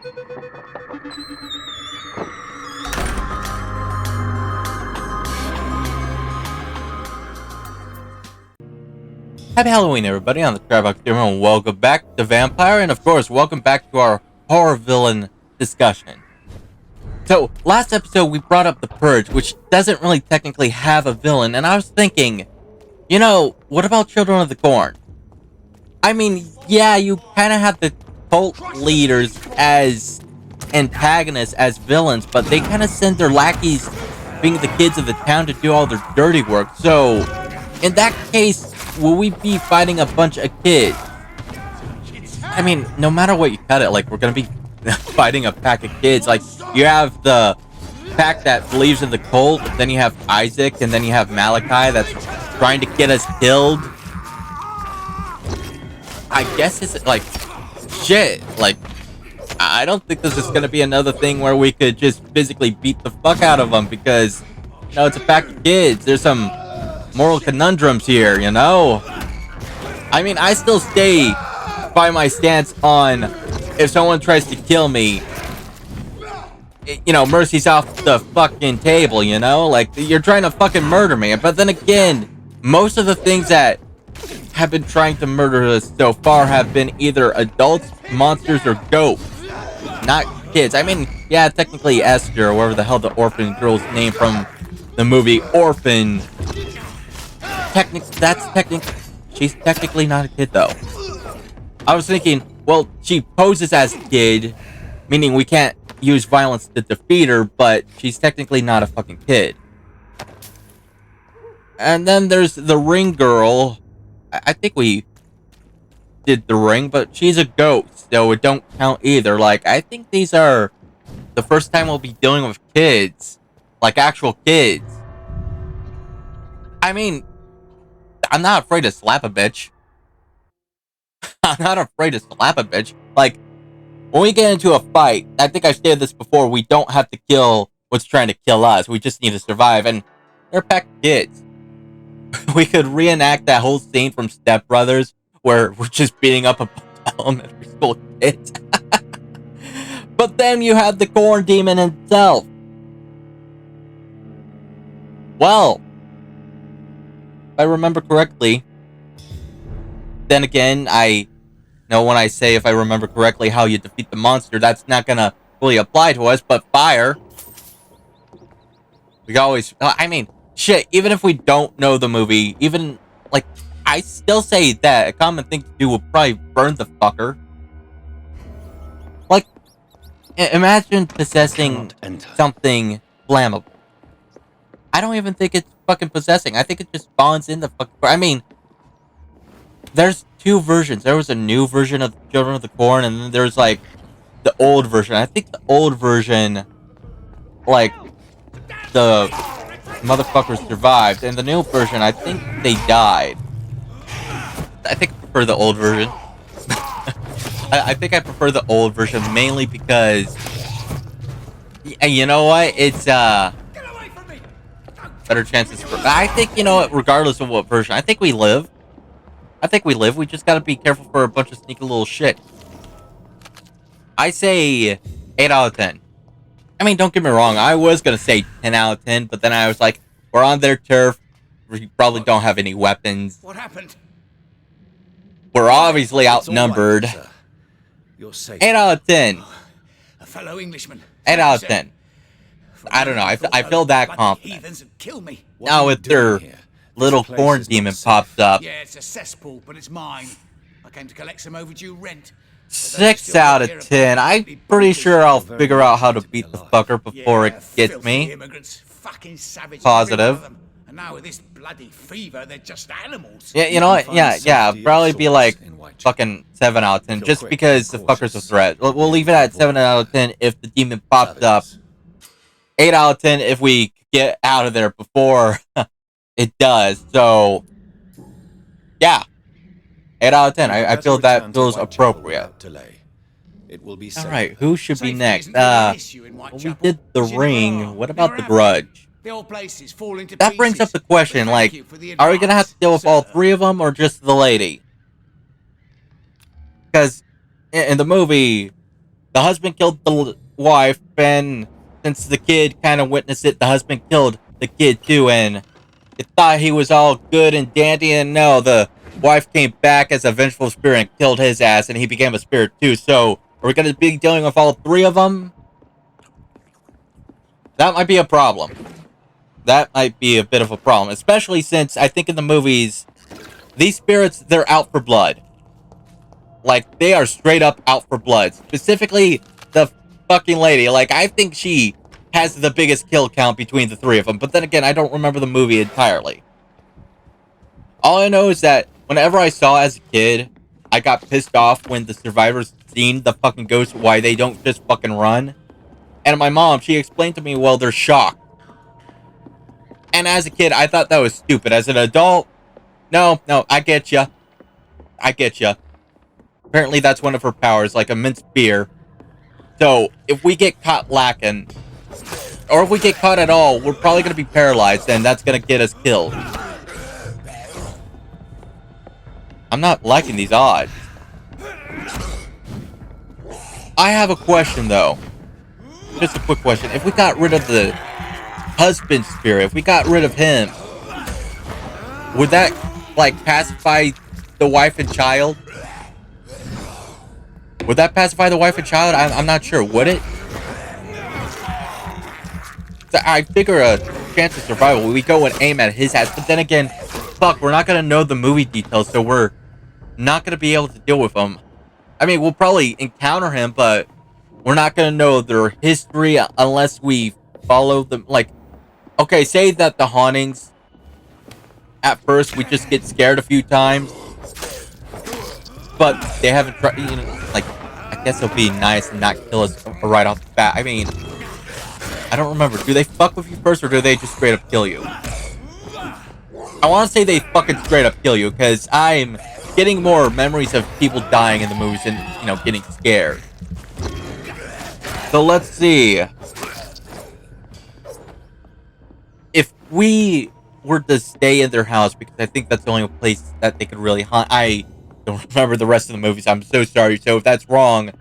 Happy Halloween, everybody, on the Skybox Gamer, and welcome back to Vampyr, and of course, welcome back to our horror villain discussion. So, last episode we brought up The Purge, which doesn't really technically have a villain, and I was thinking, you know, what about Children of the Corn? I mean, yeah, you kind of have the cult leaders as antagonists, as villains, but they kind of send their lackeys, being the kids of the town, to do all their dirty work, so in that case, will we be fighting a bunch of kids? I mean, no matter what you cut it, like, we're gonna be fighting a pack of kids. Like, you have the pack that believes in the cult, then you have Isaac, and then you have Malachi that's trying to get us killed. I guess it's, like, shit. Like, I don't think this is gonna be another thing where we could just physically beat the fuck out of them, because, you know, it's a pack of kids. There's some moral conundrums here, you know? I mean, I still stay by my stance on, if someone tries to kill me, you know, mercy's off the fucking table, you know? Like, you're trying to fucking murder me. But then again, most of the things that have been trying to murder us so far have been either adults, monsters, or ghosts, not kids. I mean, yeah, technically Esther, or whatever the hell the orphan girl's name from the movie Orphan, she's technically not a kid, though. I was thinking, well, she poses as a kid, meaning we can't use violence to defeat her, but she's technically not a fucking kid. And then there's the ring girl. I think we did the ring, but she's a ghost, so it don't count either. Like, I think these are the first time we'll be dealing with kids. Like, actual kids. I mean, I'm not afraid to slap a bitch. I'm not afraid to slap a bitch. Like, when we get into a fight, I think I've stated this before, we don't have to kill what's trying to kill us. We just need to survive, and they're packed kids. We could reenact that whole scene from Step Brothers, where we're just beating up a bunch of elementary school kids. But then you have the corn demon himself. Well, if I remember correctly, then again, I know when I say if I remember correctly how you defeat the monster, that's not gonna really apply to us, but fire. We always, I mean, shit, even if we don't know the movie, even, like, I still say that a common thing to do would probably burn the fucker. Like, imagine possessing something flammable. I don't even think it's fucking possessing. I think it just spawns in the fucking... I mean, there's two versions. There was a new version of Children of the Corn, and then there's, like, the old version. I think the old version, like, the motherfuckers survived, and the new version, I think they died. I think I prefer the old version. I think I prefer the old version, mainly because, you know what, it's, better chances for... I think, you know what, regardless of what version, I think we live. We just gotta be careful for a bunch of sneaky little shit. I say 8 out of 10. I mean, don't get me wrong, I was gonna say 10 out of 10, but then I was like, we're on their turf, we probably don't have any weapons. What happened? We're obviously outnumbered. Right, you're safe. 8 out of 10. A fellow Englishman. 8 out of 10. I don't know, I feel that confident. Kill me. Now with their little corn demon pops up. Yeah, it's a cesspool, but it's mine. I came to collect some overdue rent. 6 out of 10. I'm pretty sure I'll figure out how to beat the fucker before it gets me. Positive. And now with this bloody fever, they're just animals. Yeah, you know what? Yeah, probably be like fucking 7 out of 10, just because the fucker's a threat. We'll leave it at 7 out of 10 if the demon pops up. 8 out of 10 if we get out of there before it does. So, yeah. 8 out of 10. I feel that feels appropriate. Alright, who should be next? We did the ring. What about the grudge? That brings up the question, like, are we gonna have to deal with all three of them or just the lady? Because in the movie, the husband killed the wife, and since the kid kind of witnessed it, the husband killed the kid too, and it thought he was all good and dandy, and no, the wife came back as a vengeful spirit and killed his ass, and he became a spirit too. So, are we going to be dealing with all three of them? That might be a problem. That might be a bit of a problem, especially since I think in the movies, these spirits, they're out for blood. Like, they are straight up out for blood. Specifically, the fucking lady. Like, I think she has the biggest kill count between the three of them. But then again, I don't remember the movie entirely. All I know is that whenever I saw as a kid, I got pissed off when the survivors seen the fucking ghost, why they don't just fucking run. And my mom, she explained to me, well, they're shocked. And as a kid, I thought that was stupid. As an adult, no, I get ya. I get ya. Apparently, that's one of her powers, like a minced beer. So, if we get caught lacking, or if we get caught at all, we're probably going to be paralyzed, and that's going to get us killed. I'm not liking these odds. I have a question, though. Just a quick question. If we got rid of the husband spirit, if we got rid of him, would that, like, pacify the wife and child? Would that pacify the wife and child? I'm not sure. Would it? So I figure a chance of survival. We go and aim at his ass. But then again, fuck, we're not going to know the movie details. So we're not going to be able to deal with him. I mean, we'll probably encounter him, but we're not going to know their history unless we follow them. Like, okay, say that the hauntings, at first, we just get scared a few times. But they haven't tried, you know, like, I guess it'll be nice and not kill us right off the bat. I mean, I don't remember. Do they fuck with you first, or do they just straight up kill you? I want to say they fucking straight up kill you, because I'm getting more memories of people dying in the movies and, you know, getting scared. So let's see. If we were to stay in their house, because I think that's the only place that they could really haunt. I don't remember the rest of the movies. I'm so sorry. So if that's wrong,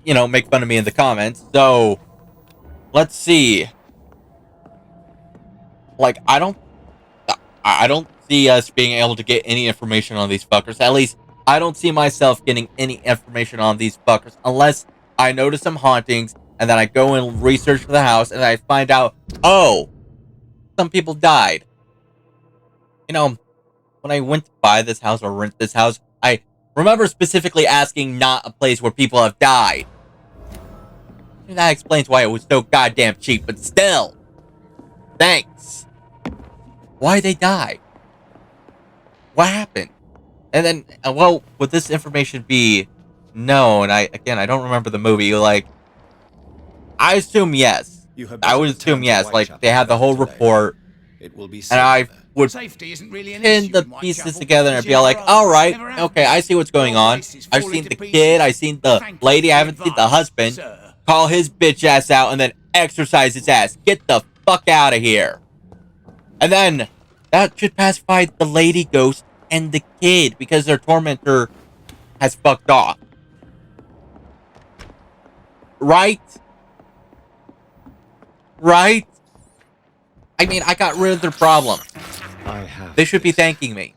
you know, make fun of me in the comments. So let's see. Like, I don't see us being able to get any information on these fuckers. At least I don't see myself getting any information on these fuckers unless I notice some hauntings and then I go and research for the house and I find out, oh, some people died. You know, when I went to buy this house or rent this house, I remember specifically asking not a place where people have died. And that explains why it was so goddamn cheap, but still. Thanks. Why they died? What happened? And then, well, would this information be known? I don't remember the movie. Like, I assume yes. I would assume yes. Like, they had the whole report. It will be and I would Safety isn't really an pin issue the in pieces Whitechapel, together and because be you like, know, all right, never happened. okay, I see what's going on. Places I've falling seen to the kid, I've seen the Thank you lady, for I the haven't seen the advice, husband. sir. Call his bitch ass out and then exercise his ass. Get the fuck out of here. And then that should pacify the lady ghost and the kid because their tormentor has fucked off. Right? Right? I mean, I got rid of their problem. They should be thanking me.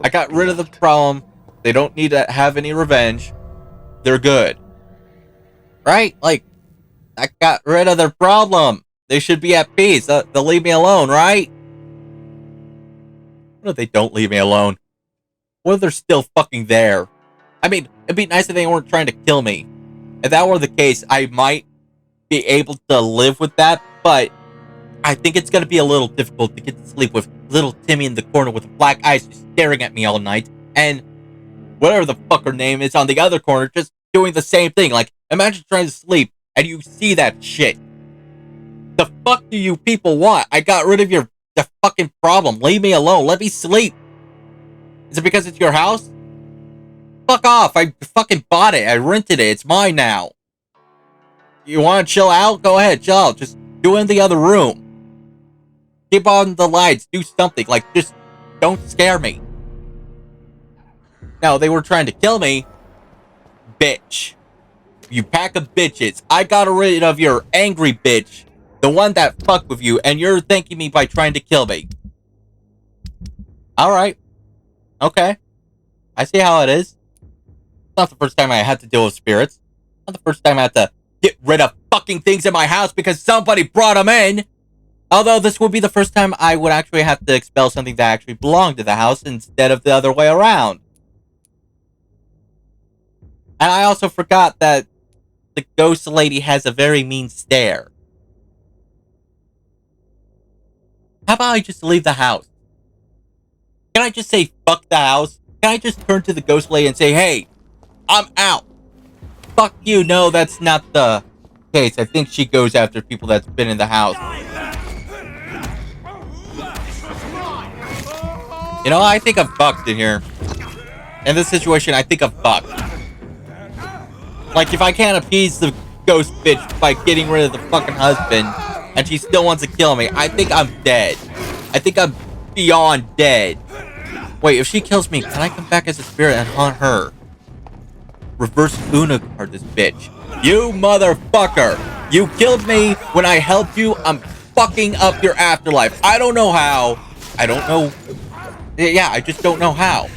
I got rid of the problem. They don't need to have any revenge. They're good. Right? Like, I got rid of their problem. They should be at peace. They'll leave me alone, right? What if they don't leave me alone? What if they're still fucking there? I mean, it'd be nice if they weren't trying to kill me. If that were the case, I might be able to live with that, but I think it's going to be a little difficult to get to sleep with little Timmy in the corner with black eyes just staring at me all night, and whatever the fuck her name is on the other corner just doing the same thing. Like, imagine trying to sleep and you see that shit. The fuck do you people want? I got rid of the fucking problem. Leave me alone. Let me sleep. Is it because it's your house? Fuck off. I fucking bought it. I rented it. It's mine now. You want to chill out? Go ahead, chill out. Just do it in the other room. Keep on the lights. Do something. Like, just don't scare me. Now, they were trying to kill me, bitch. You pack of bitches. I got rid of your angry bitch. The one that fucked with you, and you're thanking me by trying to kill me. Alright. Okay. I see how it is. It's not the first time I had to deal with spirits. Not the first time I had to get rid of fucking things in my house because somebody brought them in. Although this would be the first time I would actually have to expel something that actually belonged to the house instead of the other way around. And I also forgot that the ghost lady has a very mean stare. How about I just leave the house? Can I just say fuck the house? Can I just turn to the ghost lady and say, hey, I'm out? Fuck you. No, that's not the case. I think she goes after people that's been in the house. You know, I think I'm fucked in here. In this situation, I think I'm fucked. Like, if I can't appease the ghost bitch by getting rid of the fucking husband, and she still wants to kill me, I think I'm dead. I think I'm beyond dead. Wait, if she kills me, can I come back as a spirit and haunt her? Reverse Una card this bitch. You motherfucker! You killed me when I helped you. I'm fucking up your afterlife. I don't know how. I don't know. Yeah, I just don't know how.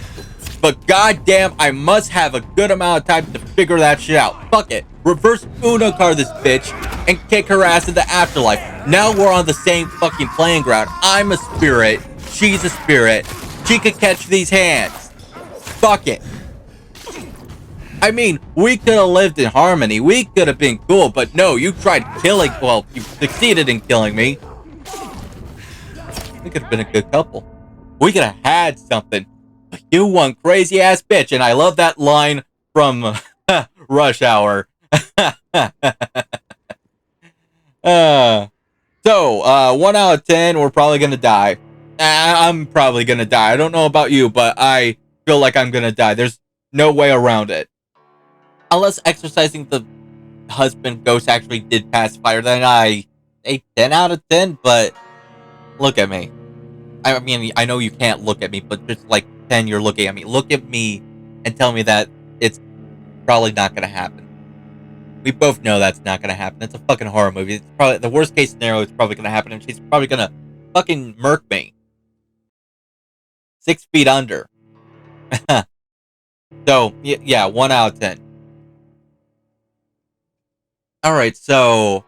But goddamn, I must have a good amount of time to figure that shit out. Fuck it. Reverse Una card this bitch and kick her ass in the afterlife. Now we're on the same fucking playing ground. I'm a spirit. She's a spirit. She could catch these hands. Fuck it. I mean, we could have lived in harmony. We could have been cool, but no, you tried killing. Well, you succeeded in killing me. We could have been a good couple. We could have had something. But you one crazy ass bitch, and I love that line from Rush Hour. So, 1 out of 10, we're probably gonna die. I'm probably gonna die. I don't know about you, but I feel like I'm gonna die. There's no way around it. Unless exercising the husband ghost actually did pass fire, then I a 10 out of 10, but look at me. I mean, I know you can't look at me, but just like 10, you're looking at me. Look at me and tell me that it's probably not gonna happen. We both know that's not gonna happen. It's a fucking horror movie. It's probably the worst case scenario. It's probably gonna happen, and she's probably gonna fucking murk me. 6 feet under. So yeah, 1 out of 10. All right, so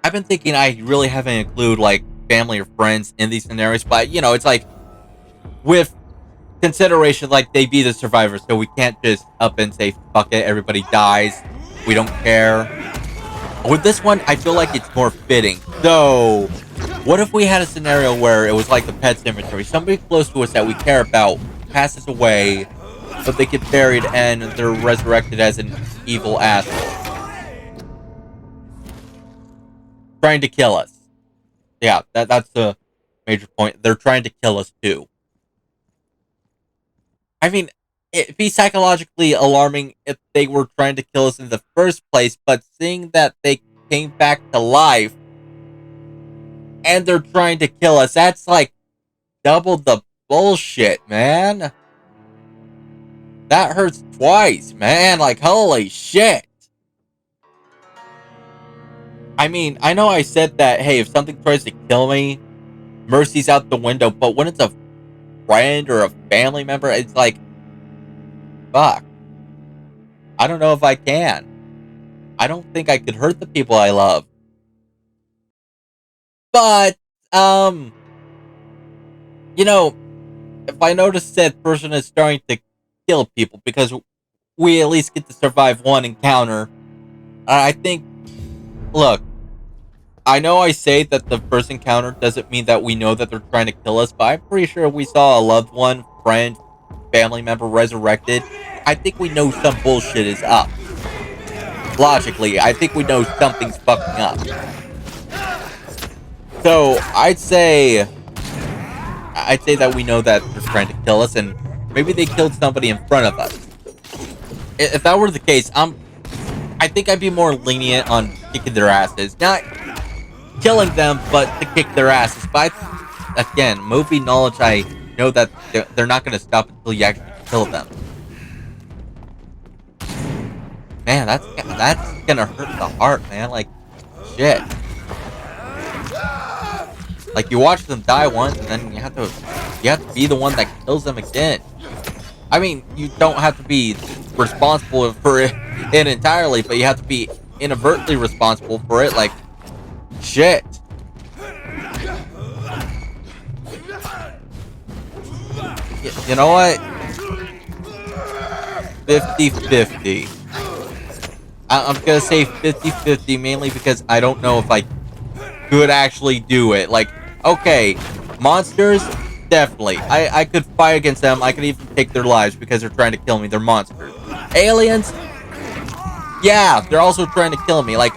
I've been thinking I really haven't included like family or friends in these scenarios, but you know, it's like with consideration, like they be the survivors, so we can't just up and say fuck it, everybody dies, we don't care. With this one, I feel like it's more fitting. So what if we had a scenario where it was like the Pet Cemetery, somebody close to us that we care about passes away, but they get buried and they're resurrected as an evil asshole trying to kill us. Yeah, that's the major point. They're trying to kill us too. I mean, it'd be psychologically alarming if they were trying to kill us in the first place, but seeing that they came back to life and they're trying to kill us, that's like double the bullshit, man. That hurts twice, man. Like, holy shit. I mean, I know I said that, hey, if something tries to kill me, mercy's out the window, but when it's a friend or a family member, it's like, fuck. I don't know if I can. I don't think I could hurt the people I love. But, you know, if I notice that person is starting to kill people, because we at least get to survive one encounter, I think, look, I know I say that the first encounter doesn't mean that we know that they're trying to kill us, but I'm pretty sure we saw a loved one, friend, family member resurrected. I think we know some bullshit is up. Logically, I think we know something's fucking up. So, I'd say that we know that they're trying to kill us, and maybe they killed somebody in front of us. If that were the case, I think I'd be more lenient on kicking their asses. Not killing them, but to kick their asses. But again, movie knowledge, I know that they're not going to stop until you actually kill them. Man, that's gonna hurt the heart, man. Like, shit. Like, you watch them die once, and then you have to be the one that kills them again. I mean, you don't have to be responsible for it entirely, but you have to be inadvertently responsible for it. Like, shit. You know what? 50-50. I'm gonna say 50-50 mainly because I don't know if I could actually do it. Like, okay, monsters, definitely. I could fight against them. I could even take their lives because they're trying to kill me. They're monsters. Aliens, yeah, they're also trying to kill me. Like,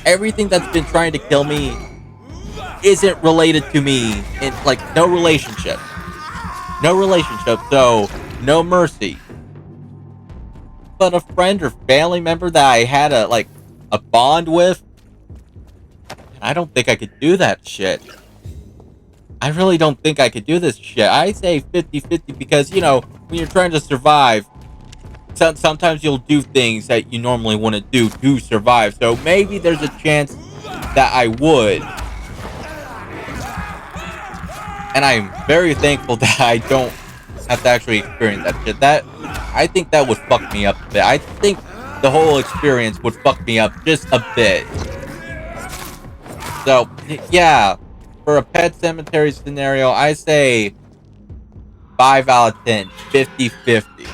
everything that's been trying to kill me isn't related to me. In, like, no relationship. No relationship, so no mercy. But a friend or family member that I had a bond with, I don't think I could do that shit. I really don't think I could do this shit. I say 50-50 because, you know, when you're trying to survive, sometimes you'll do things that you normally wouldn't do to survive. So maybe there's a chance that I would. And I'm very thankful that I don't have to actually experience that shit. I think that would fuck me up a bit. I think the whole experience would fuck me up just a bit. So, yeah, for a Pet Cemetery scenario, I say 5 out of 10, 50-50.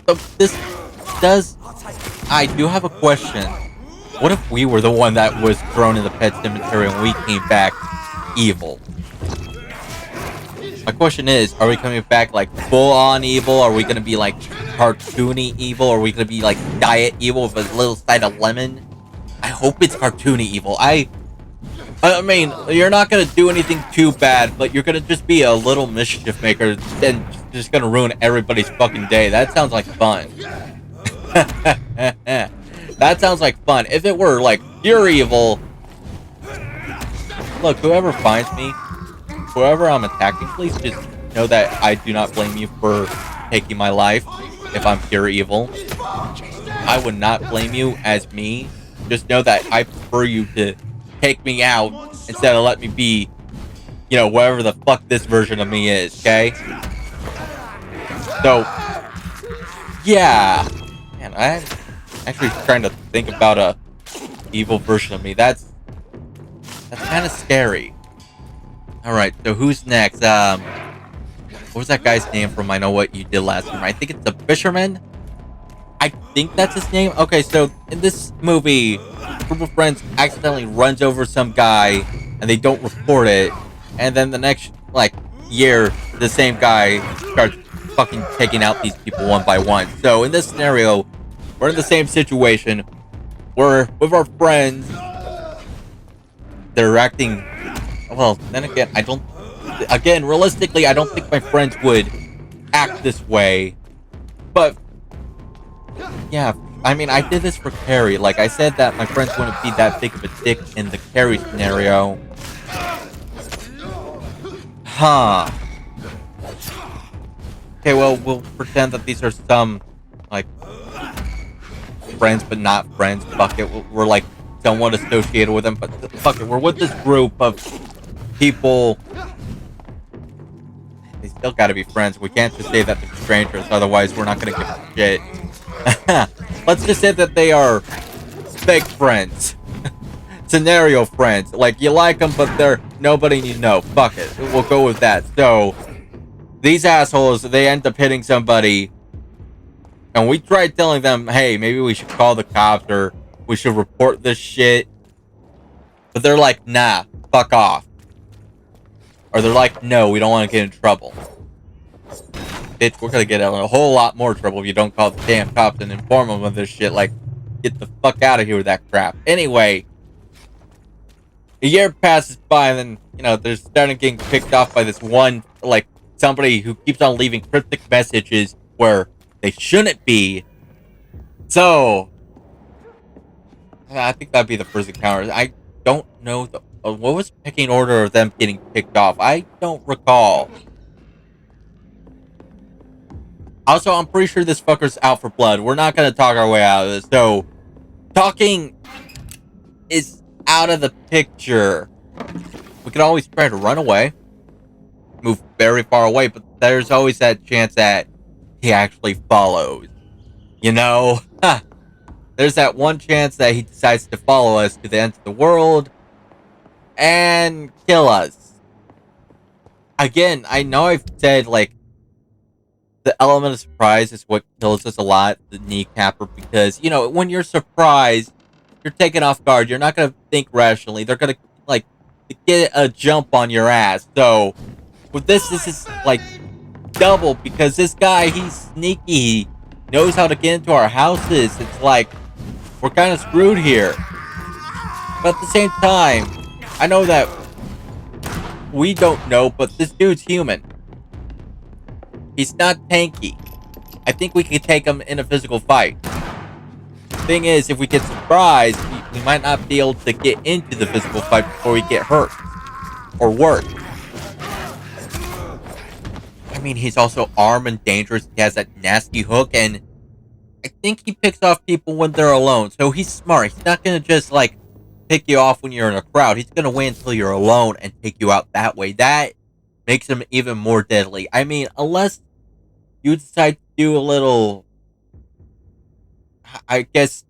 So this does... I do have a question. What if we were the one that was thrown in the Pet Cemetery and we came back evil? My question is, are we coming back like full-on evil? Are we gonna be like cartoony evil? Are we gonna be like diet evil with a little side of lemon? I hope it's cartoony evil. I mean, you're not gonna do anything too bad, but you're gonna just be a little mischief maker and just gonna ruin everybody's fucking day. That sounds like fun. That sounds like fun. If it were like pure evil, look, whoever finds me, whoever I'm attacking, please just know that I do not blame you for taking my life if I'm pure evil. I would not blame you as me. Just know that I prefer you to take me out instead of let me be, you know, whatever the fuck this version of me is, okay? So, yeah. Man, I'm actually trying to think about a evil version of me. That's kind of scary. Alright, so who's next? What was that guy's name from I Know What You Did Last Time? I think it's the Fisherman? I think that's his name. Okay, so in this movie, a group of friends accidentally runs over some guy and they don't report it. And then the next, like, year, the same guy starts fucking taking out these people one by one. So in this scenario, we're in the same situation. We're with our friends. They're acting... Well, then again, realistically, I don't think my friends would act this way. But, yeah, I mean, I did this for Carrie. Like, I said that my friends wouldn't be that big of a dick in the Carrie scenario. Huh. Okay, well, we'll pretend that these are some, like, friends but not friends. Fuck it, we're, like, somewhat associated with them, but fuck it, we're with this group of people. They still gotta be friends. We can't just say that they're strangers, otherwise we're not gonna give a shit. Let's just say that they are fake friends. Scenario friends. Like, you like them, but they're nobody you know. Fuck it. We'll go with that. So, these assholes, they end up hitting somebody, and we tried telling them, hey, maybe we should call the cops, or we should report this shit. But they're like, nah, fuck off. Or they're like, no, we don't want to get in trouble. Bitch, we're gonna get in a whole lot more trouble if you don't call the damn cops and inform them of this shit. Like, get the fuck out of here with that crap. Anyway, a year passes by, and then, you know, they're starting getting picked off by this one, like, somebody who keeps on leaving cryptic messages where they shouldn't be. So, I think that'd be the first encounter. I don't know what was the picking order of them getting picked off. I don't recall. Also, I'm pretty sure this fucker's out for blood. We're not gonna talk our way out of this. So, talking is out of the picture. We could always try to run away, move very far away, but there's always that chance that he actually follows. You know? There's that one chance that he decides to follow us to the end of the world and kill us. Again, I know I've said, like, the element of surprise is what kills us a lot, the kneecapper, because, you know, when you're surprised, you're taken off guard, you're not going to think rationally. They're going to, like, get a jump on your ass. So, with this is, like, double, because this guy, he's sneaky. He knows how to get into our houses. It's like, we're kind of screwed here. But at the same time, I know that we don't know, but this dude's human. He's not tanky. I think we could take him in a physical fight. The thing is, if we get surprised, we might not be able to get into the physical fight before we get hurt. Or worse. I mean, he's also armed and dangerous. He has that nasty hook, and I think he picks off people when they're alone. So he's smart. He's not going to just, like, pick you off when you're in a crowd. He's going to wait until you're alone and take you out that way. That makes him even more deadly. I mean, unless you decide to do a little, I guess,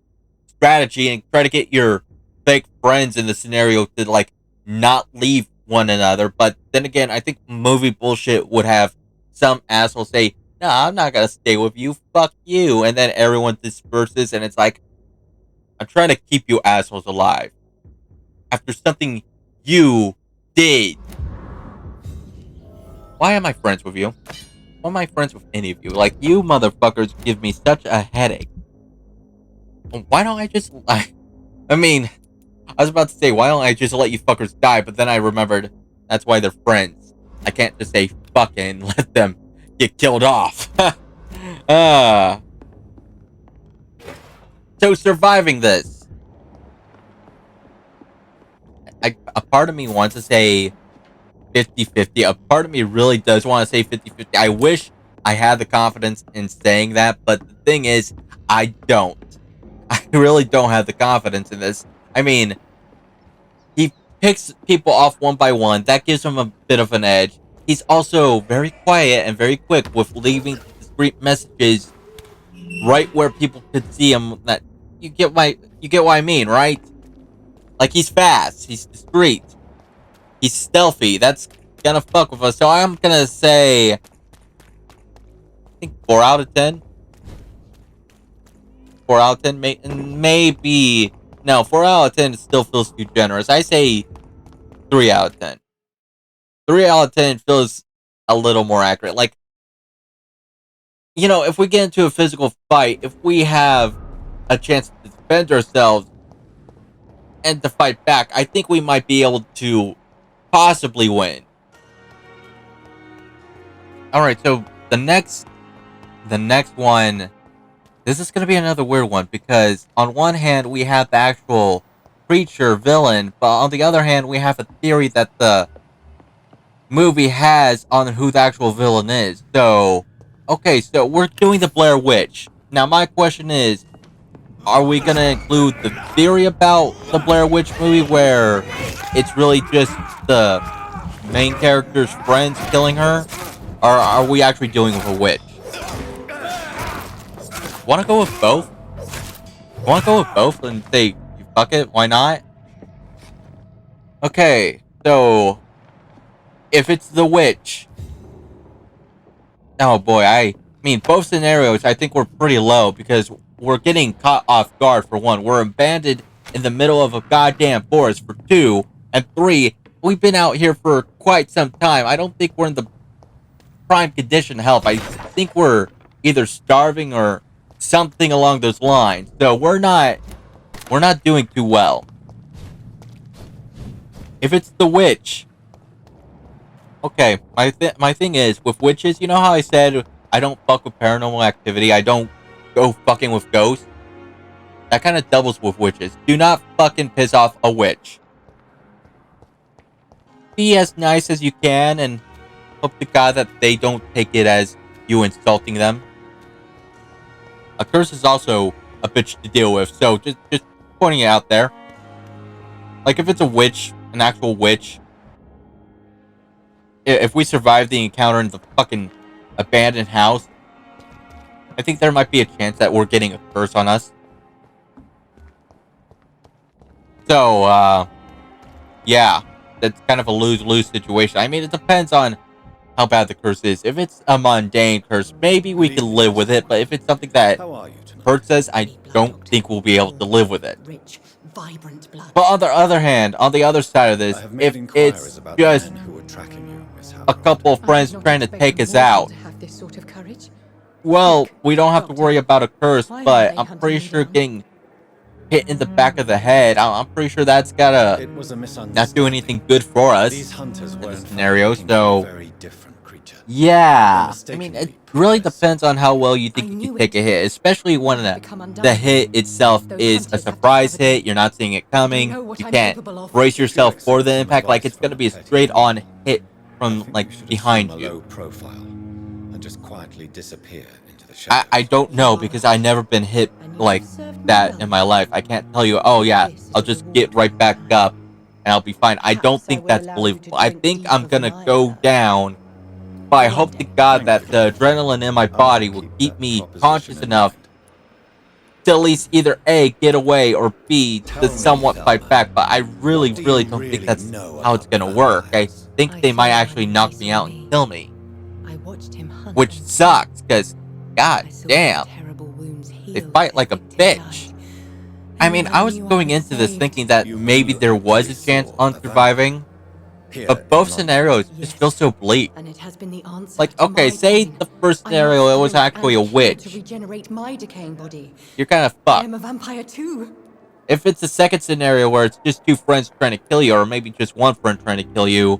strategy and try to get your fake friends in the scenario to, like, not leave one another. But then again, I think movie bullshit would have some asshole say, "No, I'm not gonna stay with you, fuck you," and then everyone disperses, and it's like, I'm trying to keep you assholes alive after something you did. Why am I friends with you? Why am I friends with any of you? Like, you motherfuckers give me such a headache. Why don't I just, I mean, I was about to say, why don't I just let you fuckers die, but then I remembered that's why they're friends. I can't just say fucking let them get killed off. So surviving this, a part of me wants to say 50-50. A part of me really does want to say 50-50. I wish I had the confidence in saying that, but the thing is, I don't. I really don't have the confidence in this. I mean, he picks people off one by one. That gives him a bit of an edge. He's also very quiet and very quick with leaving discreet messages right where people could see him. That you get what I mean, right? Like, he's fast, he's discreet, he's stealthy. That's gonna fuck with us. So I'm gonna say, I think 4 out of 10. 4 out of 10, maybe. No, 4 out of 10 still feels too generous. I say 3 out of 10. 3 out of 10 feels a little more accurate. Like, you know, if we get into a physical fight, if we have a chance to defend ourselves and to fight back, I think we might be able to possibly win. Alright, so the next one, this is going to be another weird one, because on one hand, we have the actual creature villain, but on the other hand, we have a theory that the movie has on who the actual villain is. So, okay, so we're doing the Blair Witch. Now, my question is, are we going to include the theory about the Blair Witch movie where it's really just the main character's friends killing her? Or are we actually dealing with a witch? Want to go with both? Want to go with both and say, fuck it, why not? Okay, so if it's the witch, oh boy, I mean, both scenarios I think we're pretty low, because we're getting caught off guard for one. We're abandoned in the middle of a goddamn forest for 2, and 3, we've been out here for quite some time. I don't think we're in the prime condition to help. I think we're either starving or something along those lines. So we're not doing too well. If it's the witch, okay, my thing is, with witches, you know how I said I don't fuck with paranormal activity, I don't go fucking with ghosts? That kind of doubles with witches. Do not fucking piss off a witch. Be as nice as you can, and hope to God that they don't take it as you insulting them. A curse is also a bitch to deal with. So just pointing it out there. Like if it's a witch, an actual witch, if we survive the encounter in the fucking abandoned house, I think there might be a chance that we're getting a curse on us. So, yeah, that's kind of a lose-lose situation. I mean, it depends on how bad the curse is. If it's a mundane curse, maybe we can live with it. But if it's something that hurts us, I don't think we'll be able to live with it. Rich, vibrant blood. But on the other hand, on the other side of this, if it's just a couple of friends trying to take us out, well, we don't have to worry about a curse, but I'm pretty sure getting hit in the back of the head, I'm pretty sure that's gotta not do anything good for us in this scenario. So, yeah, I mean, it really depends on how well you think you can take a hit, especially when the hit itself is a surprise hit. You're not seeing it coming. You can't brace yourself for the impact. Like, it's gonna be a straight-on hit from, like, behind you. Just quietly disappear into the shadows. I don't know, because I've never been hit like that in my life. I can't tell you, oh yeah, I'll just get right back up and I'll be fine. I don't think that's believable. I think I'm gonna go down, but I hope to God that the adrenaline in my body will keep me conscious enough to at least either A, get away, or B, to somewhat fight back. But I really don't think that's how it's gonna work. I think they might actually knock me out and kill me. Which sucks, because, god damn, they fight like a bitch. I mean, I was going into this thinking that maybe there was a chance on surviving, but both scenarios just feel so bleak. Like, okay, say the first scenario, it was actually a witch. You're kind of fucked. I'm a vampire too. If it's the second scenario where it's just two friends trying to kill you, or maybe just one friend trying to kill you,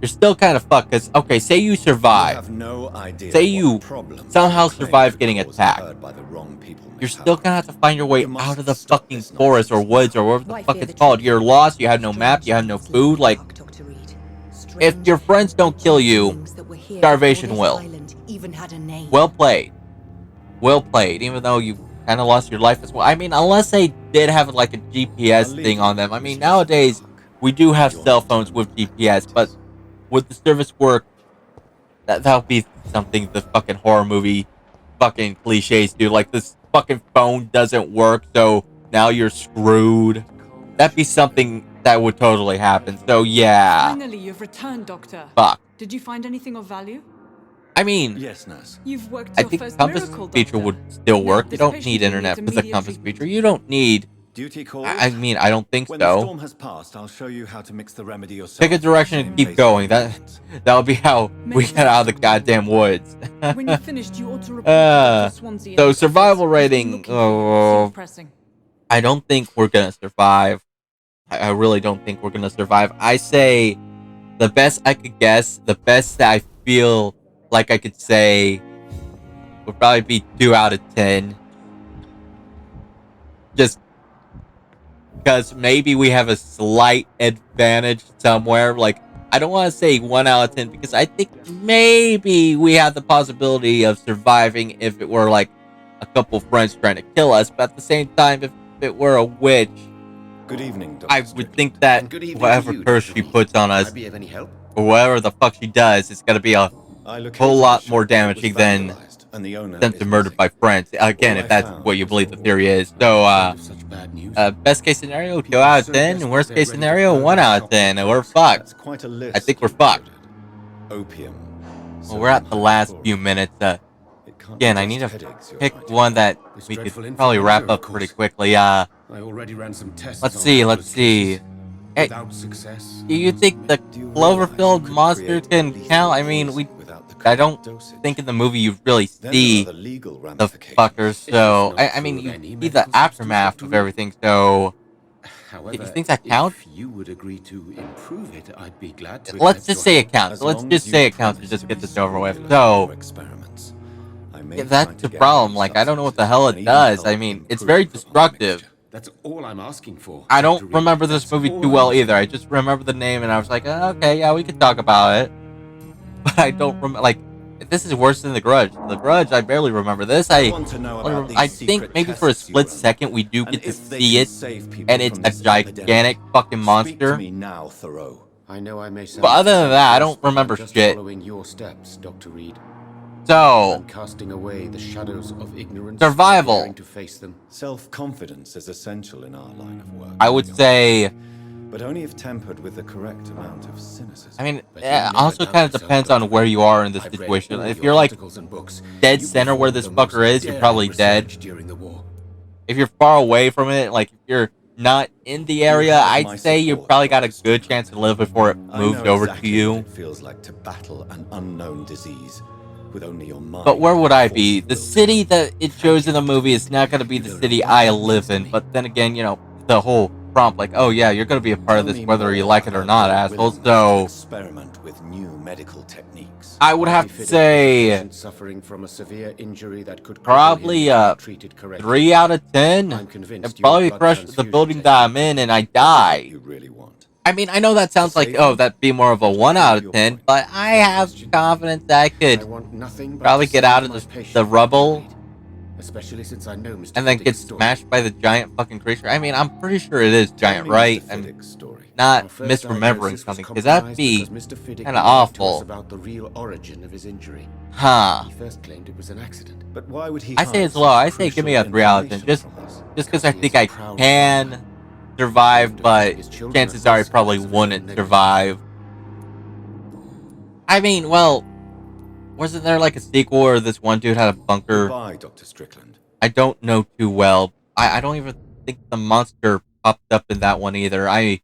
you're still kind of fucked, because, okay, say you survive. Say you somehow survive getting attacked. You're still gonna have to find your way out of the fucking forest or woods or whatever the fuck it's called. You're lost, you have no map, you have no food. Like, if your friends don't kill you, starvation will. Well played. Well played, even though you kind of lost your life as well. I mean, unless they did have, like, a GPS thing on them. I mean, nowadays, we do have cell phones with GPS, but would the service work? That would be something the fucking horror movie fucking cliches do. Like, this fucking phone doesn't work, so now you're screwed. That'd be something that would totally happen. So yeah. Finally, you've returned, Doctor. Fuck. Did you find anything of value? I mean, yes, nurse. You've worked I your think first compass miracle, feature Doctor. would still Now work. You this don't patient need will internet with the immediate compass treatment. feature. You don't need. Duty called? I mean, I don't think When the so. storm has passed, I'll show you how to mix the remedy yourself. Pick a direction and keep going. That would be how we get out of the goddamn woods. When you're finished, you ought to report to Dr. Swansea. So survival rating. Oh, pressing. I don't think we're gonna survive. I really don't think we're gonna survive. I say the best I could guess, the best that I feel like I could say would probably be 2 out of 10. Just because maybe we have a slight advantage somewhere. Like, I don't want to say 1 out of 10 because I think maybe we have the possibility of surviving if it were like a couple friends trying to kill us. But at the same time, if it were a witch, Good evening, Dr. I would think that whatever curse she puts on us, or whatever the fuck she does, it's gonna be a whole lot more damaging than attempted murder by friends. Again, if that's what you believe the theory is. So, best case scenario, 2 out of 10, and worst case scenario, 1 out of 10, and we're fucked. I think we're fucked. Opium. Well, we're at the last few minutes. Again, I need to pick one that we could probably wrap up pretty quickly. I already ran some tests. Let's see. Hey, do you think the Cloverfield monster can count? I mean, I don't think in the movie you really see the fuckers, so I mean you see the aftermath of everything. So, do you think that counts? If you would agree to improve it, I'd be glad to. Let's just say it counts. Let's just say it counts to just get this over with. So, yeah, that's the problem. Like, I don't know what the hell it does. I mean, it's very destructive. That's all I'm asking for. I don't remember this movie too well either. I just remember the name, and I was like, okay, yeah, we could talk about it. But I don't remember. Like, This is worse than The Grudge. The Grudge, I barely remember this. I think maybe for a split second we do get to see it, and it's a gigantic fucking monster. I know I may sound But other than that, I don't remember just shit. Following your steps, Dr. Reed. So, I'm casting away the shadows of ignorance. Survival. Daring to face them. Self-confidence is essential in our line of work. I would say, but only if tempered with the correct amount of cynicism. I mean, But it you never also doubt kind of yourself, depends Dr. on where you are in this I've read situation. all If your you're like articles and books. dead You center where this performed the fucker most is, you're probably daring dead. research during the war. If you're far away from it, like if you're not in the area, I'd say you probably got a good chance to live before it moved over to you. What it feels like to battle an unknown disease with only your mind. But where would I force be? of The will. city that it shows in the movie is not going to be the city I live in. But then again, you know, the whole prompt, like, oh yeah, you're going to be a part of Tell this me whether you more like it or about not, your asshole. willingness to So experiment with new medical techniques. I would have to Befitting say a patient suffering from a severe injury that could cripple probably him if treated correctly. 3 out of 10. I'm convinced It your probably blood crushed the transfusion building that I'm in and I die. You really want. I mean, I know that sounds like, oh, that'd be more of a 1 out of 10, but I have confidence that I I could want nothing but probably to get save out of my the patient, rubble Dr. Reed. Especially since I know Mr. and then get Fiddick's story. smashed by the giant fucking creature. I mean, I'm pretty sure it is giant, Tell me right? Mr. I'm Fiddick's story. not Our first misremembering diagnosis was something, because that'd compromised be because Mr. Fiddick kind of lied to us awful. about the real origin of his injury. Huh. He first claimed it was an accident. But why would he? I say hide it's low. I such say give me a crucial 3 out of 10. information from us? Just because I think I can survive, but chances are I probably wouldn't survive. I mean, well, wasn't there like a sequel where this one dude had a bunker? Goodbye, Dr. Strickland. I don't know too well. I don't even think the monster popped up in that one either. I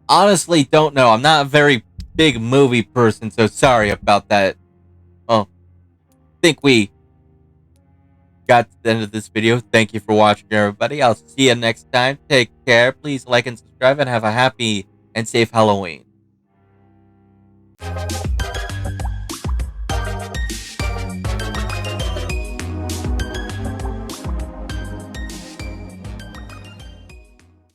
honestly don't know. I'm not a very big movie person, so sorry about that. Well, I think we got to the end of this video. Thank you for watching, everybody. I'll see you next time. Take care. Please like and subscribe and have a happy and safe Halloween.